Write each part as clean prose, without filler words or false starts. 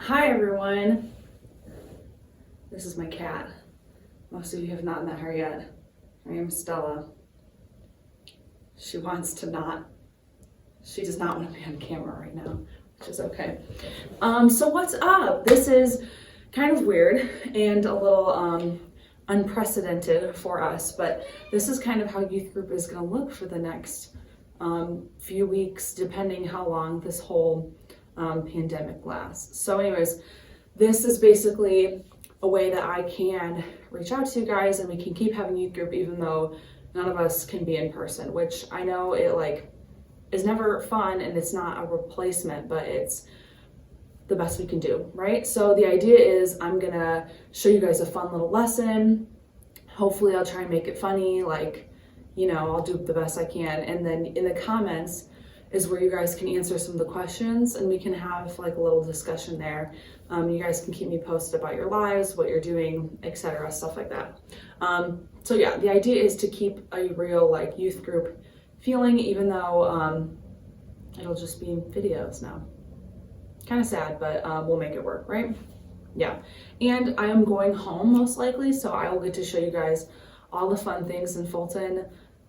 Hi everyone, this is my cat. Most of you have not met her yet. Her name is Stella. She does not want to be on camera right now, which is okay. So what's up? This is kind of weird and a little unprecedented for us, but this is kind of how youth group is going to look for the next few weeks, depending how long this whole pandemic lasts. So anyways, this is basically a way that I can reach out to you guys and we can keep having youth group even though none of us can be in person, which I know it is never fun and it's not a replacement, but it's the best we can do, right? So the idea is I'm gonna show you guys a fun little lesson. Hopefully I'll try and make it funny, I'll do the best I can. And then in the comments is where you guys can answer some of the questions and we can have a little discussion there. You guys can keep me posted about your lives, what you're doing, etc., stuff like that. So yeah, the idea is to keep a real youth group feeling, even though it'll just be videos now. Kind of sad, but we'll make it work, right? Yeah. And I am going home most likely, so I will get to show you guys all the fun things in Fulton.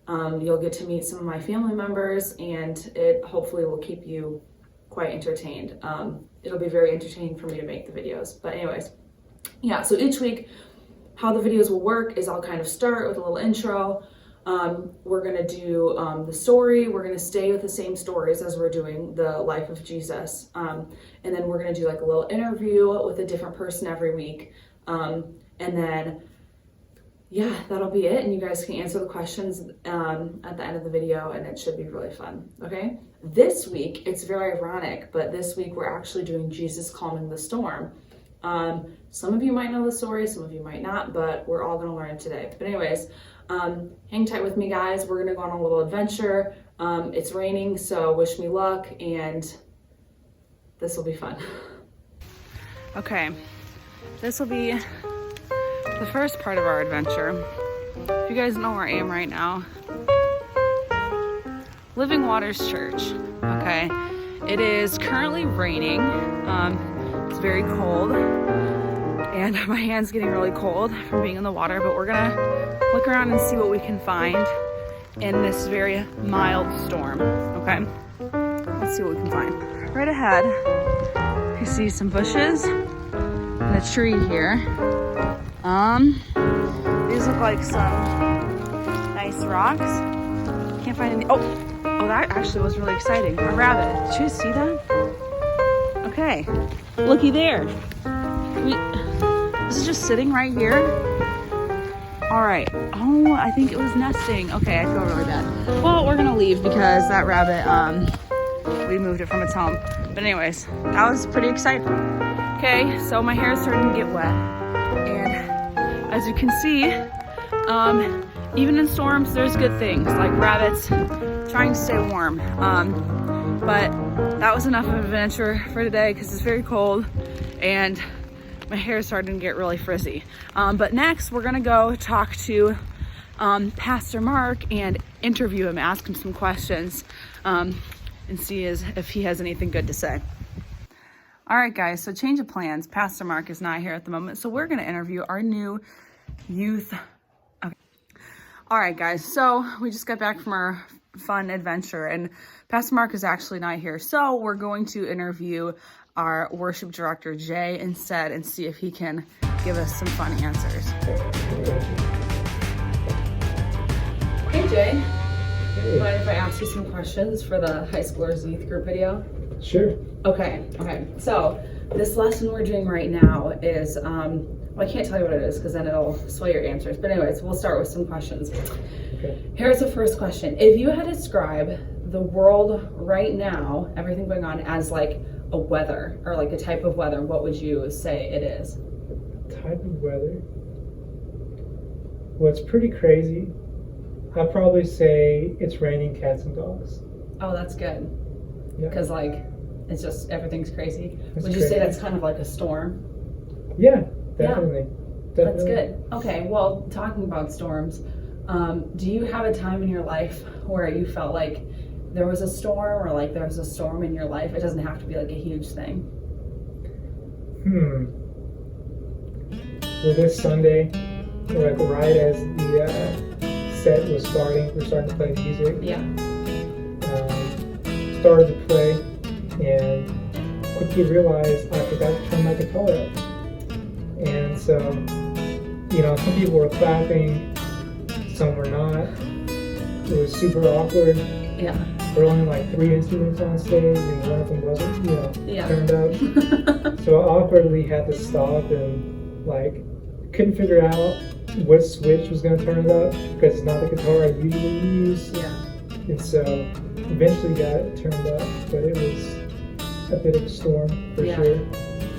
You'll get to meet some of my family members and it hopefully will keep you quite entertained. It'll be very entertaining for me to make the videos. But anyways, yeah, so each week how the videos will work is I'll kind of start with a little intro. We're gonna do the story. We're gonna stay with the same stories as we're doing the life of Jesus. And then we're gonna do a little interview with a different person every week. And then yeah, that'll be it. And you guys can answer the questions at the end of the video and it should be really fun, okay? This week, it's very ironic, but this week we're actually doing Jesus Calming the Storm. Some of you might know the story, some of you might not, but we're all gonna learn it today. But anyways, hang tight with me guys. We're gonna go on a little adventure. It's raining, so wish me luck and this will be fun. Okay, this will be the first part of our adventure. If you guys know where I am right now, Living Waters Church, okay? It is currently raining. It's very cold and my hand's getting really cold from being in the water, but we're gonna look around and see what we can find in this very mild storm, okay? Let's see what we can find. Right ahead, you see some bushes and a tree here. These look like some nice rocks. Can't find any. Oh, that actually was really exciting. A rabbit. Did you see that? Okay, looky there. This is just sitting right here. All right. Oh, I think it was nesting. Okay, I feel really bad. Well, we're gonna leave because that rabbit, we moved it from its home. But anyways, that was pretty exciting. Okay, so my hair is starting to get wet. And as you can see, even in storms, there's good things like rabbits trying to stay warm. But that was enough of an adventure for today because it's very cold and my hair is starting to get really frizzy. But next we're gonna go talk to Pastor Mark and interview him, ask him some questions and see if he has anything good to say. All right, guys, so change of plans. Pastor Mark is not here at the moment, so we're gonna interview our new youth. Okay. All right, guys, so we just got back from our fun adventure and Pastor Mark is actually not here. So we're going to interview our worship director, Jay, instead and see if he can give us some fun answers. Hey, Jay. Hey. Mind if I ask you some questions for the high schoolers youth group video? Sure. Okay. So this lesson we're doing right now is, well, I can't tell you what it is because then it'll sway your answers. But anyways, we'll start with some questions. Okay. Here's the first question. If you had to describe the world right now, everything going on as a weather or a type of weather, what would you say it is? Type of weather? Well, it's pretty crazy. I'd probably say it's raining cats and dogs. Oh, that's good. Yeah. Because it's just everything's crazy. It's Would you crazy. say that's kind of like a storm? Yeah, definitely. That's good. Okay, well, talking about storms, do you have a time in your life where you felt like there was a storm or there was a storm in your life? It doesn't have to be a huge thing. Well, this Sunday, like right as the set was starting, we're starting to play music. Yeah. Started to play and quickly realized I forgot to turn my guitar up. And so, some people were clapping, some were not. It was super awkward. Yeah. There were only like 3 instruments on stage and one of them wasn't, turned up. So I awkwardly had to stop and couldn't figure out what switch was going to turn it up because it's not the guitar I usually use. Yeah. And so eventually got it turned up, but it was a bit of a storm for sure.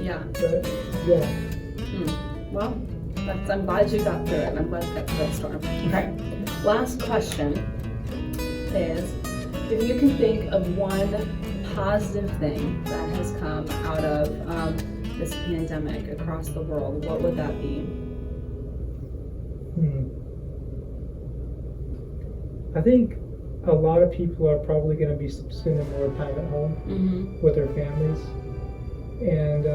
Yeah. But yeah. Well, I'm glad you got through it, and I'm glad you got through that storm. Okay. Last question is, if you can think of one positive thing that has come out of this pandemic across the world, what would that be? I think a lot of people are probably going to be spending more time at home with their families. And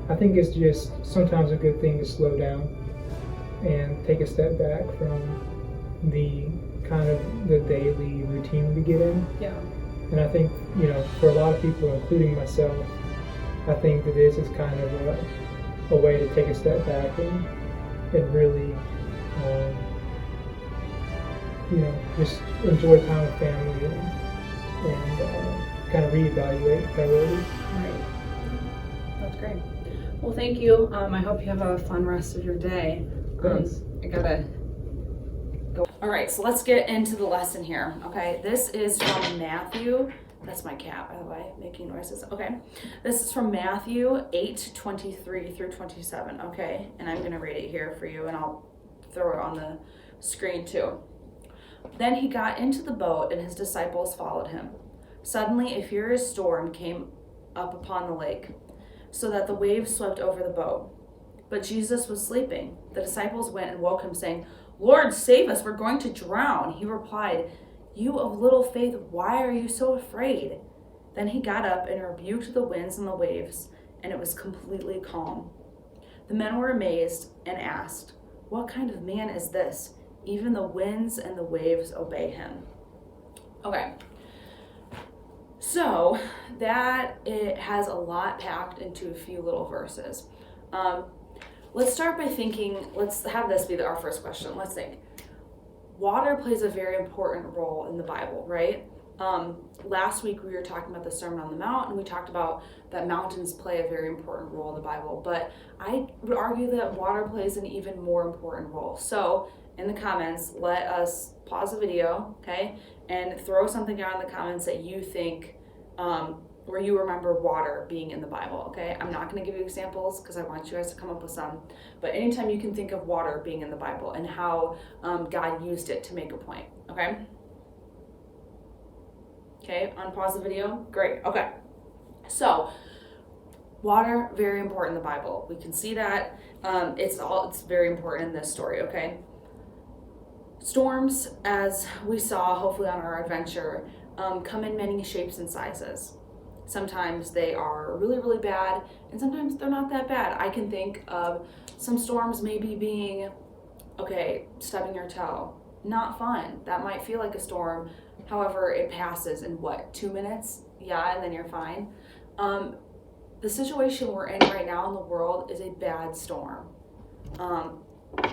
I think it's just sometimes a good thing to slow down and take a step back from the kind of the daily routine we get in. Yeah. And I think, for a lot of people, including myself, I think that this is kind of a way to take a step back and really, just enjoy time with family and kind of reevaluate priorities. Right. That's great. Well, thank you. I hope you have a fun rest of your day. Thanks. I gotta go. All right, so let's get into the lesson here. Okay, this is from Matthew. That's my cat, by the way, making noises. Okay, this is from Matthew 8:23 through 27. Okay, and I'm gonna read it here for you, and I'll throw it on the screen too. Then he got into the boat, and his disciples followed him. Suddenly, a furious storm came up upon the lake, so that the waves swept over the boat. But Jesus was sleeping. The disciples went and woke him, saying, "Lord, save us, we're going to drown." He replied, "You of little faith, why are you so afraid?" Then he got up and rebuked the winds and the waves, and it was completely calm. The men were amazed and asked, "What kind of man is this? Even the winds and the waves obey him." Okay. So that it has a lot packed into a few little verses. Let's start by thinking, let's have this be our first question. Let's think. Water plays a very important role in the Bible, right? Last week we were talking about the Sermon on the Mount, and we talked about that mountains play a very important role in the Bible, but I would argue that water plays an even more important role. So in the comments, let us pause the video, okay, and throw something down in the comments that you think, where you remember water being in the Bible, okay? I'm not going to give you examples because I want you guys to come up with some, but anytime you can think of water being in the Bible and how God used it to make a point, okay? Okay, unpause the video. Great, okay. So, water, very important in the Bible. We can see that. It's very important in this story, okay? Storms, as we saw hopefully on our adventure, come in many shapes and sizes. Sometimes they are really, really bad, and sometimes they're not that bad. I can think of some storms maybe being, stubbing your toe. Not fun. That might feel like a storm. However, it passes in 2 minutes? Yeah, and then you're fine. The situation we're in right now in the world is a bad storm.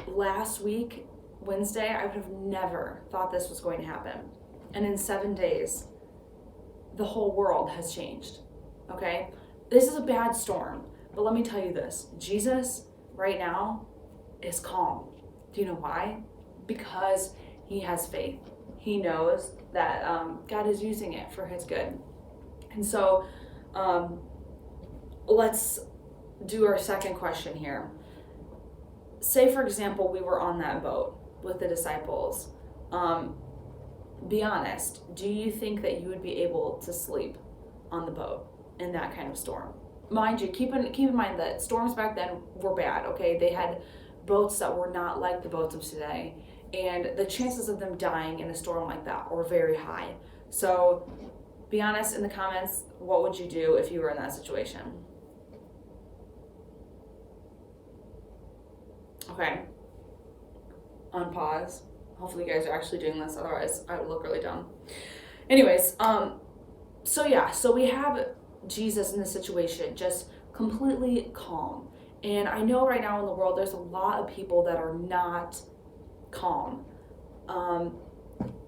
Last week, Wednesday, I would have never thought this was going to happen. And in 7 days, the whole world has changed, okay? This is a bad storm, but let me tell you this. Jesus, right now, is calm. Do you know why? Because he has faith. He knows that God is using it for his good. And so let's do our second question here. Say, for example, we were on that boat with the disciples. Be honest, do you think that you would be able to sleep on the boat in that kind of storm? Mind you, keep in mind that storms back then were bad, okay? They had boats that were not like the boats of today, and the chances of them dying in a storm like that were very high. So be honest in the comments, what would you do if you were in that situation? Okay. Unpause. Hopefully you guys are actually doing this, otherwise I would look really dumb. Anyways, so we have Jesus in this situation, just completely calm. And I know right now in the world there's a lot of people that are not calm.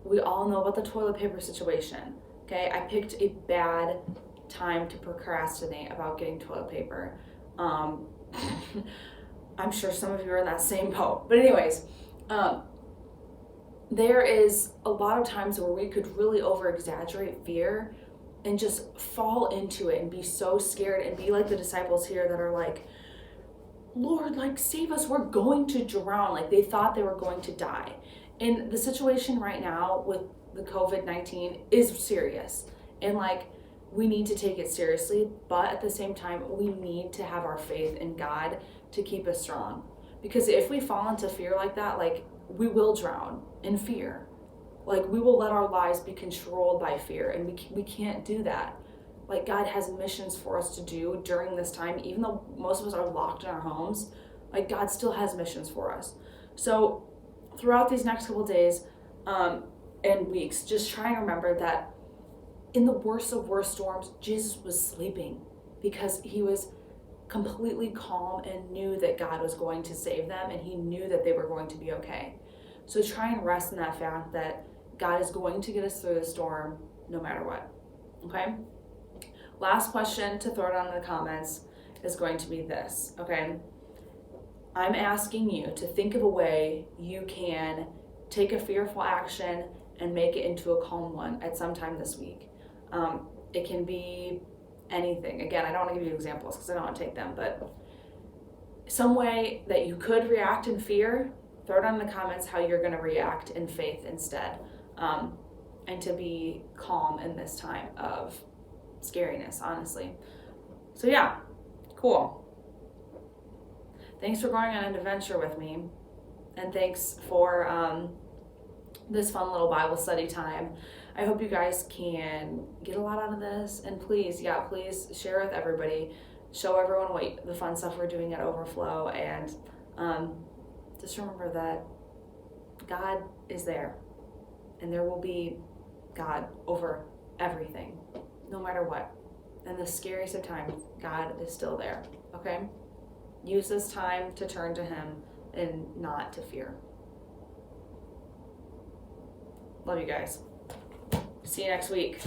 We all know about the toilet paper situation. Okay, I picked a bad time to procrastinate about getting toilet paper. I'm sure some of you are in that same boat. But anyways, there is a lot of times where we could really over-exaggerate fear and just fall into it and be so scared and be like the disciples here that are like, Lord, like, save us, we're going to drown. Like, they thought they were going to die. And the situation right now with the COVID-19 is serious. And like, we need to take it seriously, but at the same time, we need to have our faith in God to keep us strong. Because if we fall into fear like that, like, we will drown in fear. Like, we will let our lives be controlled by fear, and we can't do that. Like, God has missions for us to do during this time, even though most of us are locked in our homes. Like, God still has missions for us. So throughout these next couple days and weeks, just try and remember that in the worst of worst storms, Jesus was sleeping because he was completely calm and knew that God was going to save them, and he knew that they were going to be okay. So try and rest in that fact that God is going to get us through the storm no matter what. Okay? Last question to throw down in the comments is going to be this, okay? I'm asking you to think of a way you can take a fearful action and make it into a calm one at some time this week. It can be anything. Again, I don't want to give you examples because I don't want to take them, but some way that you could react in fear, throw down in the comments how you're going to react in faith instead, and to be calm in this time of scariness, honestly. So yeah, cool. Thanks for going on an adventure with me, and thanks for this fun little Bible study time. I hope you guys can get a lot out of this, and please share with everybody. Show everyone the fun stuff we're doing at Overflow, and just remember that God is there, and there will be God over everything, no matter what. And the scariest of times, God is still there, okay? Use this time to turn to him and not to fear. Love you guys. See you next week.